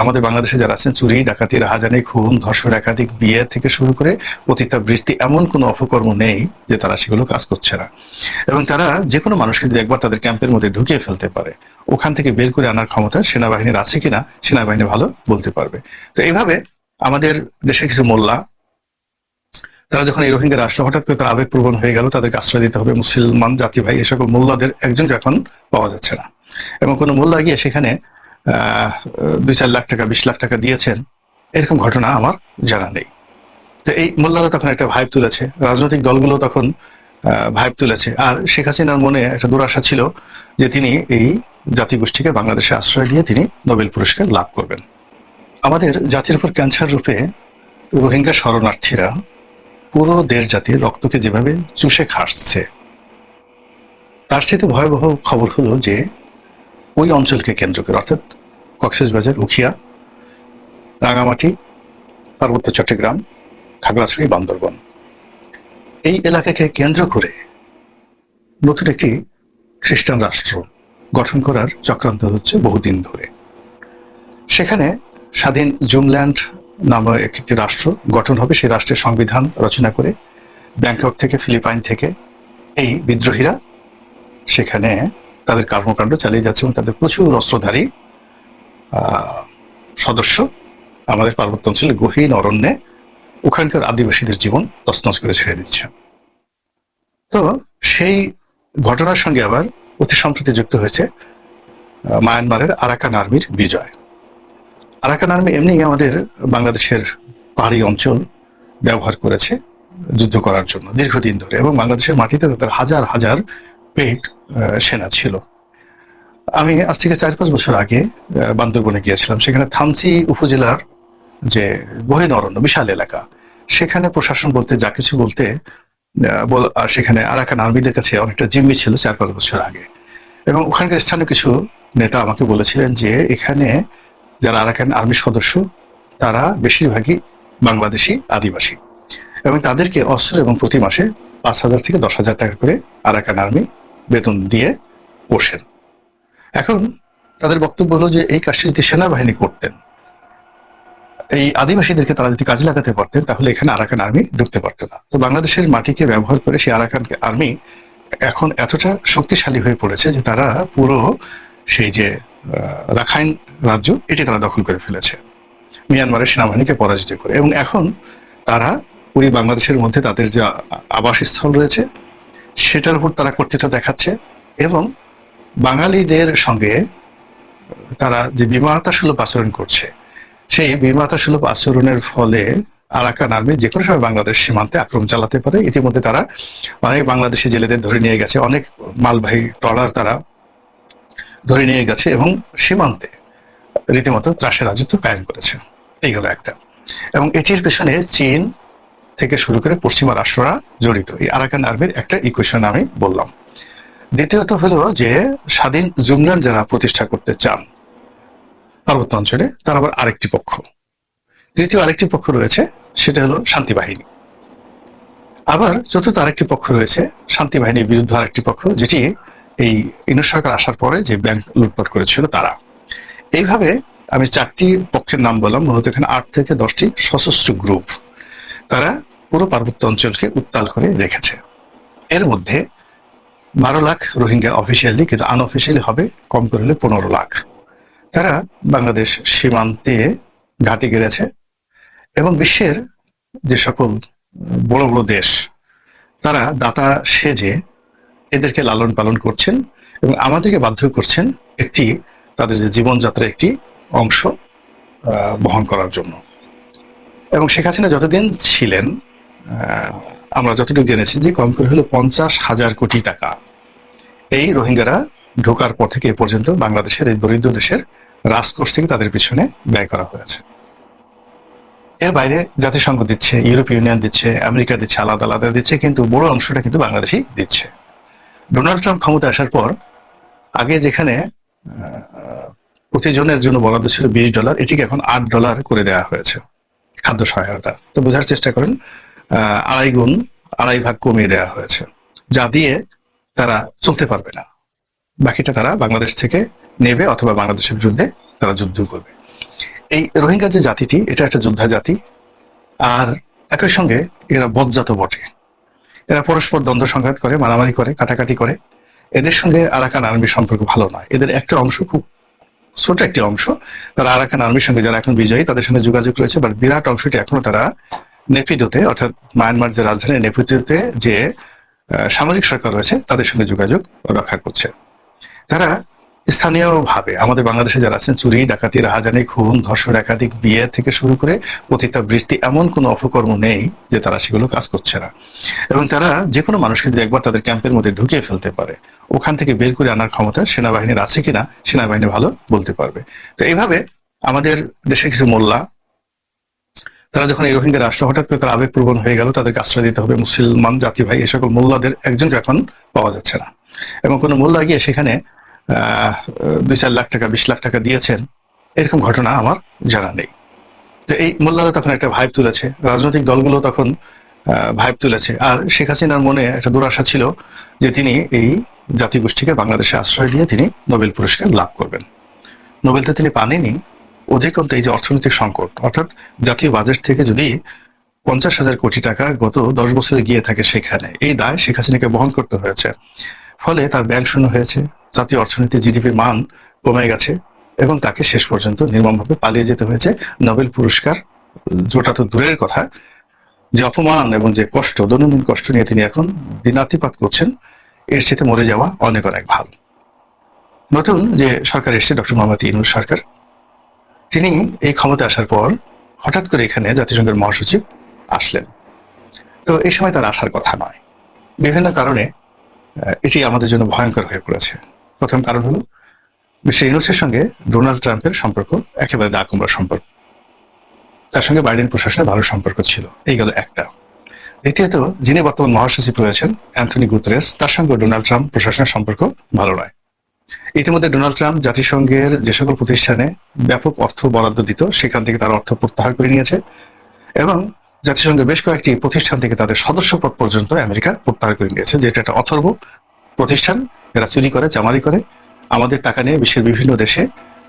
আমাদের বাংলাদেশে যারা আছেন চুরি, ডাকাতি, রাহাজানি, খুন, ধর্ষণ, একাধিক বিয়ে থেকে শুরু করে পতিতাবৃত্তি এমন কোনো অপকর্ম নেই যে তারা সেগুলো কাজ করছে না। এবং তারা যে কোনো মানুষকে যদি একবার তাদের ক্যাম্পের মধ্যে ঢুকিয়ে ফেলতে পারে, ওখান থেকে বের করে আনার ক্ষমতা সেনাবাহিনীর আছে কিনা সেনাবাহিনী ভালো বলতে পারবে। তো এইভাবে আমাদের দেশের কিছু মোল্লা, তারা যখন এই রোহিঙ্গারা আসলো হঠাৎ করে তারা আবেগপ্রবণ হয়ে গেল, তাদেরকে আশ্রয় দিতে হবে মুসলমান জাতি ভাই, এ সকল মোল্লাদের একজনকে এখন পাওয়া যাচ্ছে না। এবং কোনো মোল্লা গিয়ে সেখানে 2-4 লাখ টাকা 20 লাখ টাকা দিয়েছেন এরকম ঘটনা আমার জানা নেই। তো এই মোল্লারা তখন একটা ভাইব তুলেছে, রাজনৈতিক দলগুলো তখন ভাইব তুলেছে, আর শেখ হাসিনার মনে একটা দুরাশা ছিল যে তিনি এই জাতিগোষ্ঠীকে বাংলাদেশে আশ্রয় দিয়ে তিনি নোবেল পুরস্কার লাভ করবেন। আমাদের জাতির উপর ক্যান্সার রূপে রোহিঙ্গা শরণার্থীরা পুরো দেশ জাতির রক্তকে যেভাবে চুষে খাচ্ছে, তার সাথে ভয়াবহ খবর হলো যে ওই অঞ্চলকে কেন্দ্র করে, অর্থাৎ কক্সবাজার, উখিয়া, রাঙামাটি, পার্বত্য চট্টগ্রাম, খাগড়াছড়ি, বান্দরবন, এই এলাকাকে কেন্দ্র করে নতুন একটি খ্রিস্টান রাষ্ট্র গঠন করার চক্রান্ত হচ্ছে বহুদিন ধরে। সেখানে স্বাধীন জুমল্যান্ড নামে একটি রাষ্ট্র গঠন হবে। সেই রাষ্ট্রের সংবিধান রচনা করে ব্যাংকক থেকে, ফিলিপাইন থেকে এই বিদ্রোহীরা সেখানে তাদের কর্মকাণ্ড চালিয়ে যাচ্ছে এবং তাদের প্রচুর অস্ত্রধারী সদস্য আমাদের পার্বত্য অঞ্চলে গহীন অরণ্যে ওখানকার আদিবাসীদের জীবন তছনছ করে ছেড়ে দিচ্ছে। তো সেই ঘটনার সঙ্গে আবার অতি সম্প্রতি যুক্ত হয়েছে মায়ানমারের আরাকান আর্মির বিজয়। আরাকান আর্মি এমনি আমাদের বাংলাদেশের পাহাড়ি অঞ্চল ব্যবহার করেছে যুদ্ধ করার জন্য দীর্ঘদিন ধরে, এবং বাংলাদেশের মাটিতে তাদের হাজার হাজার পেট সেনা ছিল। আমি আজ থেকে 4-5 বছর আগে বান্দরবনে গিয়েছিলাম। সেখানে থানচি উপজেলার যে গহীন অরণ্য, বিশাল এলাকা, সেখানে প্রশাসন বলতে যা কিছু বলতে সেখানে আরাকান আর্মিদের কাছে অনেকটা জিম্মি ছিল 4-5 বছর আগে। এবং ওখানকার স্থানীয় কিছু নেতা আমাকে বলেছিলেন যে এখানে যারা আরাকান আর্মির সদস্য তারা বেশিরভাগই বাংলাদেশি আদিবাসী, এবং তাদেরকে অস্ত্র এবং প্রতি মাসে 5,000 থেকে 10,000 টাকা করে আরাকান আর্মি বেতন দিয়ে পোষেন। এখন তাদের বক্তব্য হলো যে এই কাজটি যদি সেনাবাহিনী করতেন, এই আদিবাসীদেরকে তারা যদি কাজে লাগাতে পারতেন, তাহলে এখানে আরাকান আর্মি ঢুকতে পারতো না। তো বাংলাদেশের মাটিকে ব্যবহার করে সেই আরাকান আর্মি এখন এতটা শক্তিশালী হয়ে পড়েছে যে তারা পুরো সেই যে রাখাইন রাজ্য এটি তারা দখল করে ফেলেছে মিয়ানমারের সেনাবাহিনীকে পরাজিত করে। এবং এখন তারা ওই বাংলাদেশের মধ্যে তাদের যে আবাসস্থল রয়েছে সেটার উপর তারা কর্তৃত্ব দেখাচ্ছে, এবং বাঙালিদের সঙ্গে তারা যে বিমাতাসুলভ আচরণ করছে, সেই বিমাতাসুলভ আচরণের ফলে আরাকান আর্মি যে কোনো সময় বাংলাদেশ সীমান্তে আক্রমণ চালাতে পারে। ইতিমধ্যে তারা অনেক বাংলাদেশি জেলেদের ধরে নিয়ে গেছে, অনেক মালবাহী ট্রলার তারা ধরে নিয়ে গেছে, এবং সীমান্তে রীতিমতো ত্রাসের রাজত্ব কায়েম করেছে। এই হলো একটা। এবং এটির পেছনে চীন থেকে শুরু করে পশ্চিমা রাষ্ট্ররা জড়িত। এই আরাকান আর্মির একটা ইকুয়েশন আমি বললাম। দ্বিতীয়ত হলো যে স্বাধীন জুমল্যান্ড যারা প্রতিষ্ঠা করতে চান পার্বত্য অঞ্চলে, তার আবার আরেকটি পক্ষ, তৃতীয় আরেকটি পক্ষ রয়েছে, সেটা হলো শান্তি বাহিনী। আবার চতুর্থ আরেকটি পক্ষ রয়েছে শান্তি বাহিনীর বিরুদ্ধে আরেকটি পক্ষ, যেটি এই ইউনূস সরকার আসার পরে যে ব্যাংক লুটপাট করেছিল তারা। এইভাবে আমি 4টি পক্ষের নাম বললাম, মূলত এখানে 8 থেকে 10টি সশস্ত্র গ্রুপ তারা পুরো পার্বত্য অঞ্চলকে উত্তাল করে রেখেছে। এর মধ্যে 12 লাখ রোহিঙ্গা অফিসিয়ালি, কিন্তু আনঅফিসিয়ালি হবে কম করে হলে 15 লাখ। তারা বাংলাদেশ সীমান্তে ঘাঁটি গেড়েছে, এবং বিশ্বের যে সকল বড় বড় দেশ তারা দাতা সেজে এদেরকে লালন পালন করছেন, এবং আমাদেরকে বাধ্য করছেন একটি তাদের যে জীবনযাত্রার একটি অংশ বহন করার জন্য। এবং শেখ হাসিনা যতদিন ছিলেন, আমরা যতটুকু জেনেছি যে কম করে হলো 50,000 কোটি টাকা এই রোহিঙ্গারা ঢোকার পর থেকে এ পর্যন্ত বাংলাদেশের এই দরিদ্র দেশের রাজকোষ থেকে তাদের পিছনে ব্যয় করা হয়েছে। এর বাইরে জাতিসংঘ দিচ্ছে, ইউরোপীয় ইউনিয়ন দিচ্ছে, আমেরিকা দিচ্ছে, আলাদা আলাদা দিচ্ছে, কিন্তু বড় অংশটা কিন্তু বাংলাদেশই দিচ্ছে। ডোনাল্ড ট্রাম্প ক্ষমতা আসার পর আগে যেখানে প্রতিজনের জন্য বরাদ্দ ছিল $20, এটিকে এখন $8 করে দেওয়া হয়েছে খাদ্য সহায়তা। তো বোঝার চেষ্টা করেন, 2.5 ভাগ কমিয়ে দেওয়া হয়েছে, যা দিয়ে তারা চলতে পারবে না। বাকিটা তারা বাংলাদেশ থেকে নেবে অথবা বাংলাদেশের বিরুদ্ধে তারা যুদ্ধ করবে। এই রোহিঙ্গা যে জাতিটি, এটা একটা যোদ্ধা জাতি, আর একই সঙ্গে এরা বজ্জাত বটে। এরা পরস্পর দ্বন্দ্ব সংঘাত করে, মারামারি করে, কাটাকাটি করে। এদের সঙ্গে আরাকান আর্মির সম্পর্ক ভালো নয়। এদের একটা অংশ, খুব ছোট একটি অংশ, তারা আরাকান আর্মির সঙ্গে, যারা এখন বিজয়ী, তাদের সঙ্গে যোগাযোগ রয়েছে, বাট বিরাট অংশটি এখনো তারা নেপিডোতে, অর্থাৎ মায়ানমার যে রাজধানী নেপিডোতে যে সামরিক সরকার রয়েছে তাদের সঙ্গে যোগাযোগ রক্ষা করছে। তারা স্থানীয়ভাবে আমাদের বাংলাদেশে যারা আছেন, চুরি, ডাকাতি, রাহাজানি, খুন, ধর্ষণ, একাধিক বিয়ে থেকে শুরু করে পতিতাবৃত্তি, এমন কোনো অপকর্ম নেই যে তারা সেগুলো কাজ করছে না। এবং তারা যে কোনো মানুষকে যদি একবার তাদের ক্যাম্পের মধ্যে ঢুকিয়ে ফেলতে পারে, ওখান থেকে বের করে আনার ক্ষমতা সেনাবাহিনীর আছে কিনা সেনাবাহিনী ভালো বলতে পারবে। তো এইভাবে আমাদের দেশের কিছু মোল্লা, তারা যখন এই রোহিঙ্গারা আসলো, হঠাৎ করে তারা আবেগপ্রবণ হয়ে গেল, তাদেরকে আশ্রয় দিতে হবে মুসলমান জাতি ভাই, এই সকল মোল্লাদের একজনকে এখন পাওয়া যাচ্ছে না। এবং কোনো মোল্লা গিয়ে সেখানে 2-4 লাখ টাকা, 20 লাখ টাকা দিয়েছেন, এরকম ঘটনা আমার জানা নেই। তো এই মোল্লারা তখন একটা ভাইব তুলেছে, রাজনৈতিক দলগুলো তখন ভাইব তুলেছে। আর শেখ হাসিনার মনে একটা দুরাশা ছিল যে তিনি এই জাতিগোষ্ঠীকে বাংলাদেশে আশ্রয় দিয়ে তিনি নোবেল পুরস্কার লাভ করবেন। নোবেল তো তিনি পাননি। অধিকন্তু এই যে অর্থনৈতিক সংকট, অর্থাৎ জাতীয় বাজেট থেকে যদি 50,000 কোটি টাকা গত 10 বছরে গিয়ে থাকে, সেখানে এই দায় শেখ হাসিনাকে বহন করতে হয়েছে। ফলে তার ব্যাংক শূন্য হয়েছে, জাতীয় অর্থনীতি, জিডিপির মান কমে গেছে, এবং তাকে শেষ পর্যন্ত নির্মমভাবে পালিয়ে যেতে হয়েছে। নোবেল পুরস্কার জোটা তো দূরের কথা, যে অপমান এবং যে কষ্ট, দৈনন্দিন কষ্ট নিয়ে তিনি এখন দিনাতিপাত করছেন, এর চেয়ে মরে যাওয়া অনেক অনেক ভালো। নতুন যে সরকার এসেছে, ডক্টর মোহাম্মদ ইউনূস সরকার, তিনি এই ক্ষমতা আসার পর হঠাৎ করে এখানে জাতিসংঘের মহাসচিব আসলেন। তো এই সময় তার আসার কথা নয়, বিভিন্ন কারণে এটি আমাদের জন্য ভয়ঙ্কর হয়ে পড়েছে। প্রথম কারণ হলো, মিস্টার ইউনূসের সঙ্গে ডোনাল্ড ট্রাম্পের সম্পর্ক একেবারে দা কুমড়া সম্পর্ক, তার সঙ্গে বাইডেন প্রশাসনের ভালো সম্পর্ক ছিল, এই গেল একটা। দ্বিতীয়ত, যিনি বর্তমান মহাসচিব রয়েছেন অ্যান্থনি গুতেরেস, তার সঙ্গে ডোনাল্ড ট্রাম্প প্রশাসনের সম্পর্ক ভালো নয়। ইতিমধ্যে ডোনাল্ড ট্রাম্প জাতিসংঘের যে সকল প্রতিষ্ঠানে ব্যাপক অর্থ বরাদ্দ দিত, সেখান থেকে তার অর্থ প্রত্যাহার করে নিয়েছে, এবং জাতিসংঘের বেশ কয়েকটি প্রতিষ্ঠান থেকে তাদের সদস্যপদ পর্যন্ত আমেরিকা প্রত্যাহার করে নিয়েছে, যেটা একটা অথর্ব প্রতিষ্ঠান। এরা চুরি করে, চামারি করে, আমাদের টাকা নিয়ে বিশ্বের বিভিন্ন দেশে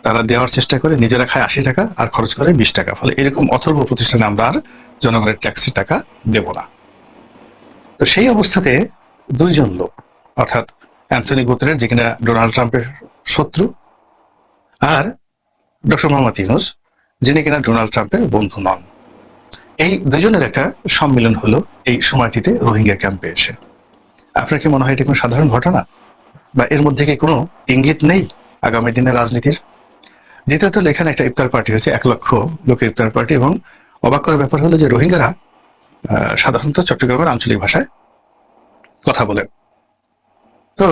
তারা দেওয়ার চেষ্টা করে, নিজেরা খায় 80 টাকা আর খরচ করে 20 টাকা। ফলে এরকম অথর্ব প্রতিষ্ঠানে আমরা আর জনগণের ট্যাক্সের টাকা দেব না। তো সেই অবস্থাতে দুইজন লোক, অর্থাৎ অ্যান্থনি গুতেরেস, যে কিনা ডোনাল্ড ট্রাম্পের শত্রু, আর ডক্টর মোহাম্মদ ইউনূস, যিনি কিনা ডোনাল্ড ট্রাম্পের বন্ধু নন, এই দুজনের একটা সম্মিলন হলো এই সময়টিতে রোহিঙ্গা ক্যাম্পে এসে। আপনার কি মনে হয় এটা কোনো সাধারণ ঘটনা, বা এর মধ্যে কি কোনো ইঙ্গিত নেই আগামী দিনের রাজনীতির? দ্বিতীয়ত, এখানে একটা ইফতার পার্টি হয়েছে, 1 লক্ষ লোকের ইফতার পার্টি, এবং অবাক করার ব্যাপার হলো যে রোহিঙ্গারা সাধারণত চট্টগ্রামের আঞ্চলিক ভাষায় কথা বলেন। তো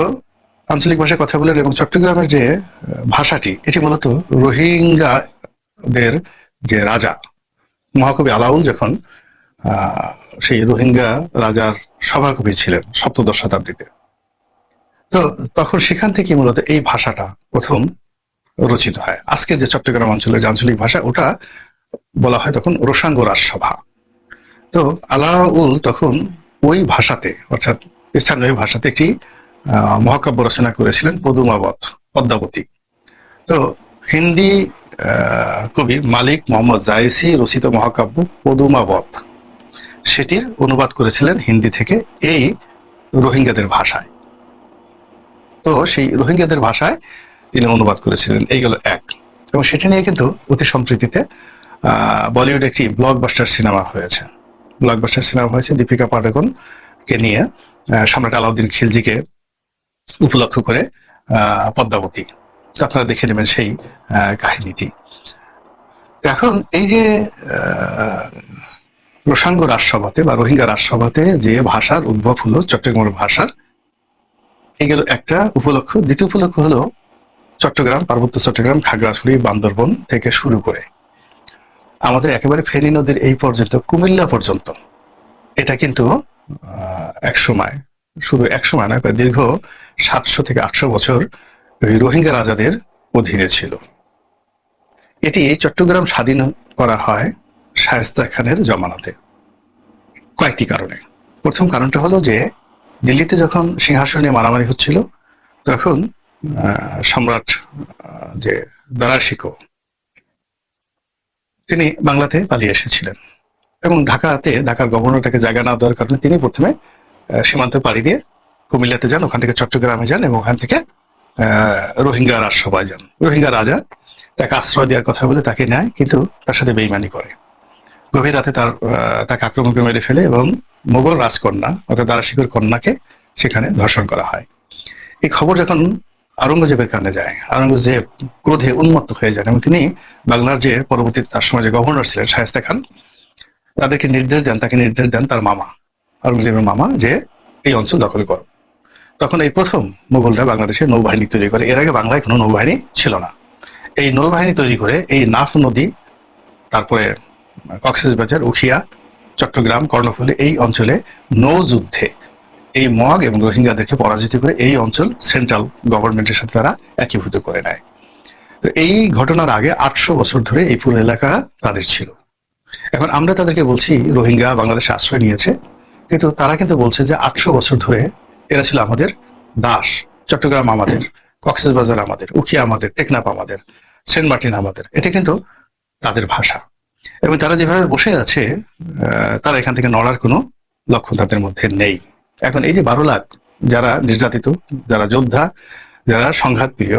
আঞ্চলিক ভাষায় কথা বলেন, এবং চট্টগ্রামের যে ভাষাটি, এটি মূলত রোহিঙ্গাদের যে রাজা মহাকবি আলাউল যখন সেই রোহিঙ্গা রাজার সভাকবি ছিলেন 7ম শতাব্দীতে, তো তখন সেখান থেকে মূলত এই ভাষাটা প্রথম রচিত হয়। আজকের যে চট্টগ্রাম অঞ্চলের যে আঞ্চলিক ভাষা, ওটা বলা হয় তখন রোসাঙ্গ রাজসভা। তো আলাউল তখন ওই ভাষাতে, অর্থাৎ স্থানীয় ভাষাতে একটি মহাকাব্য রচনা করেছিলেন, পদুমাবত, পদ্মাবতী। তো হিন্দি কবি মালিক মোহাম্মদ জায়েসি রচিত মহাকাব্য পদুমাবত, সেটির অনুবাদ করেছিলেন হিন্দি থেকে এই রোহিঙ্গাদের ভাষায়। তো সেই রোহিঙ্গাদের ভাষায় তিনি অনুবাদ করেছিলেন, এই গেল এক। এবং সেটি নিয়ে কিন্তু অতি সম্প্রীতিতে বলিউডে একটি ব্লকবাস্টার সিনেমা হয়েছে। ব্লকবাস্টার সিনেমা হয়েছে দীপিকা পাডুকোনকে নিয়ে, সম্রাট আলাউদ্দিন খিলজিকে উপলক্ষ করে, পদ্মাবতী। আপনারা দেখে নেবেন সেই কাহিনীটি। এখন এই যে রোসাঙ্গ রাজসভাতে বা রোহিঙ্গা রাজসভাতে যে ভাষার উদ্ভব হলো, চট্টগ্রামের ভাষার, এই গেল একটা উপলক্ষ। দ্বিতীয় উপলক্ষ হলো চট্টগ্রাম, পার্বত্য চট্টগ্রাম, খাগড়াছড়ি, বান্দরবন থেকে শুরু করে আমাদের একেবারে ফেনী নদীর এই পর্যন্ত, কুমিল্লা পর্যন্ত, এটা কিন্তু এক সময়, শুধু এক সময় নয়, প্রায় দীর্ঘ 700 থেকে 800 বছর ওই রোহিঙ্গা রাজাদের অধীনে ছিল। এটি চট্টগ্রাম স্বাধীন করা হয় শায়েস্তা খানের জমানাতে, কয়েকটি কারণে। প্রথম কারণটা হলো যে দিল্লিতে যখন সিংহাসন নিয়ে মারামারি হচ্ছিল, তখন সম্রাট যে দারা শিকো, তিনি বাংলাতে পালিয়ে এসেছিলেন এবং ঢাকার গভর্নর তাকে জায়গা না দেওয়ার কারণে তিনি প্রথমে সীমান্ত পাড়ি দিয়ে কুমিল্লাতে যান, ওখান থেকে চট্টগ্রামে যান এবং ওখান থেকে রোহিঙ্গা রাজসভায় যান। রোহিঙ্গা রাজা তাকে আশ্রয় দেওয়ার কথা বলে তাকে নেয়, কিন্তু তার সাথে বেইমানি করে। গভীর রাতে তাকে আক্রমণ করে মেরে ফেলে এবং মোগল রাজকন্যা অর্থাৎ দারাশিকোর কন্যাকে সেখানে ধর্ষণ করা হয়। এই খবর যখন আওরঙ্গজেবের কানে যায়, আওরঙ্গজেব ক্রোধে উন্মত্ত হয়ে যান এবং তিনি বাংলার যে পরবর্তী তার সময় যে গভর্নর ছিলেন শায়েস্তা খান, তাকে নির্দেশ দেন তার মামা, আওরঙ্গজেবের মামা, যে এই অঞ্চল দখল করো। তখন এই প্রথম মুঘলরা বাংলাদেশে নৌবাহিনী তৈরি করে। এর আগে বাংলায় কোনো নৌবাহিনী ছিল না। এই নৌবাহিনী তৈরি করে এই নাফ নদী, তারপরে কক্সবাজার, উখিয়া, চট্টগ্রাম, কর্ণফুলী এই অঞ্চলে নৌযুদ্ধে এই মগ এবং রোহিঙ্গাদেরকে পরাজিত করে এই অঞ্চল সেন্ট্রাল গভর্নমেন্টের সাথে তারা একীভূত করে নেয়। তো এই ঘটনার আগে 800 বছর ধরে এই পুরো এলাকা তাদের ছিল। এখন আমরা তাদেরকে বলছি রোহিঙ্গা বাংলাদেশে আশ্রয় নিয়েছে, কিন্তু তারা কিন্তু বলছে যে 800 বছর ধরে এরা ছিল আমাদের দাস। চট্টগ্রাম আমাদের, কক্সবাজার আমাদের, উখিয়া আমাদের, টেকনাফ আমাদের, সেন্ট মার্টিন আমাদের। এটা কিন্তু তাদের ভাষা এবং তারা যেভাবে বসে আছে তারা এখান থেকে নড়ার কোনো লক্ষণ তাদের মধ্যে নেই। এখন এই যে 12 লাখ যারা নির্যাতিত, যারা যোদ্ধা, যারা সংঘাত প্রিয়,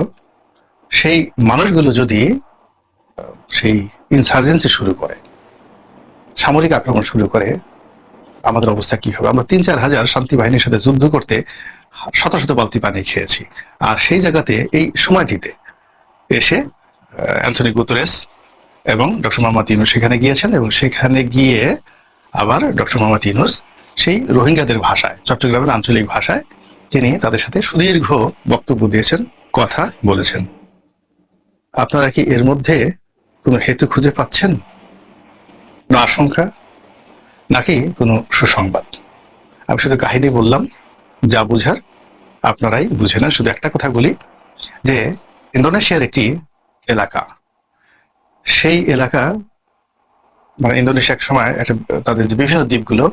সেই মানুষগুলো যদি সেই ইনসার্জেন্সি শুরু করে, সামরিক আক্রমণ শুরু করে, আমাদের অবস্থা কি হবে? আমরা 3-4 হাজার শান্তি বাহিনীর সাথে যুদ্ধ করতে শত শত বালতি পানি খেয়েছি। আর সেই জায়গাতে এই সময়টিতে এসে অ্যান্থনি গুতেরেস এবং ডক্টর মোহাম্মদ ইউনূস সেখানে গিয়েছেন এবং সেখানে গিয়ে আবার ডক্টর মোহাম্মদ ইউনূস সেই রোহিঙ্গাদের ভাষায়, চট্টগ্রামের আঞ্চলিক ভাষায় তিনি তাদের সাথে সুদীর্ঘ বক্তব্য দিয়েছেন, কথা বলেছেন। আপনারা কি এর মধ্যে কোনো হেতু খুঁজে পাচ্ছেন? কোনো আশঙ্কা, নাকি কোনো সুসংবাদ? আমি শুধু কাহিনী বললাম, যা বুঝার আপনারাই বুঝে নেন। শুধু একটা কথা বলি যে ইন্দোনেশিয়ার একটি এলাকা, সেই এলাকা মানে ইন্দোনেশিয়া এক সময় একটা তাদের যে বিভিন্ন দ্বীপগুলো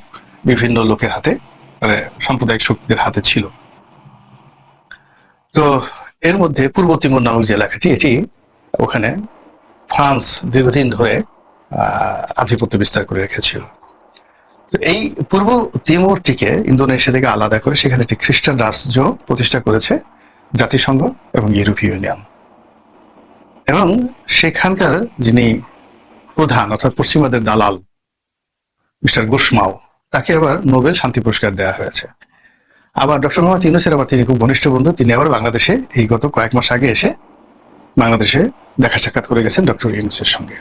বিভিন্ন লোকের হাতে, মানে সাম্প্রদায়িক শক্তিদের হাতে ছিল। তো এর মধ্যে পূর্ব তিমুর নামক যে এলাকাটি, এটি ওখানে ফ্রান্স দীর্ঘদিন ধরে আধিপত্য বিস্তার করে রেখেছিল। তো এই পূর্ব তিমুরটিকে ইন্দোনেশিয়া থেকে আলাদা করে সেখানে একটি খ্রিস্টান রাষ্ট্র প্রতিষ্ঠা করেছে জাতিসংঘ এবং ইউরোপীয় ইউনিয়ন। এবং সেখানকার যিনি প্রধান অর্থাৎ পশ্চিমাদের দালাল মিস্টার গুসমাও, তাকে আবার নোবেল শান্তি পুরস্কার দেওয়া হয়েছে। আবার ডক্টর মোহাম্মদ ইউনূসের আবার তিনি খুব ঘনিষ্ঠ বন্ধু, তিনি আবার বাংলাদেশে এই গত কয়েক মাস আগে এসে বাংলাদেশে দেখা সাক্ষাৎ করে গেছেন ডক্টর ইউনূসের সঙ্গে।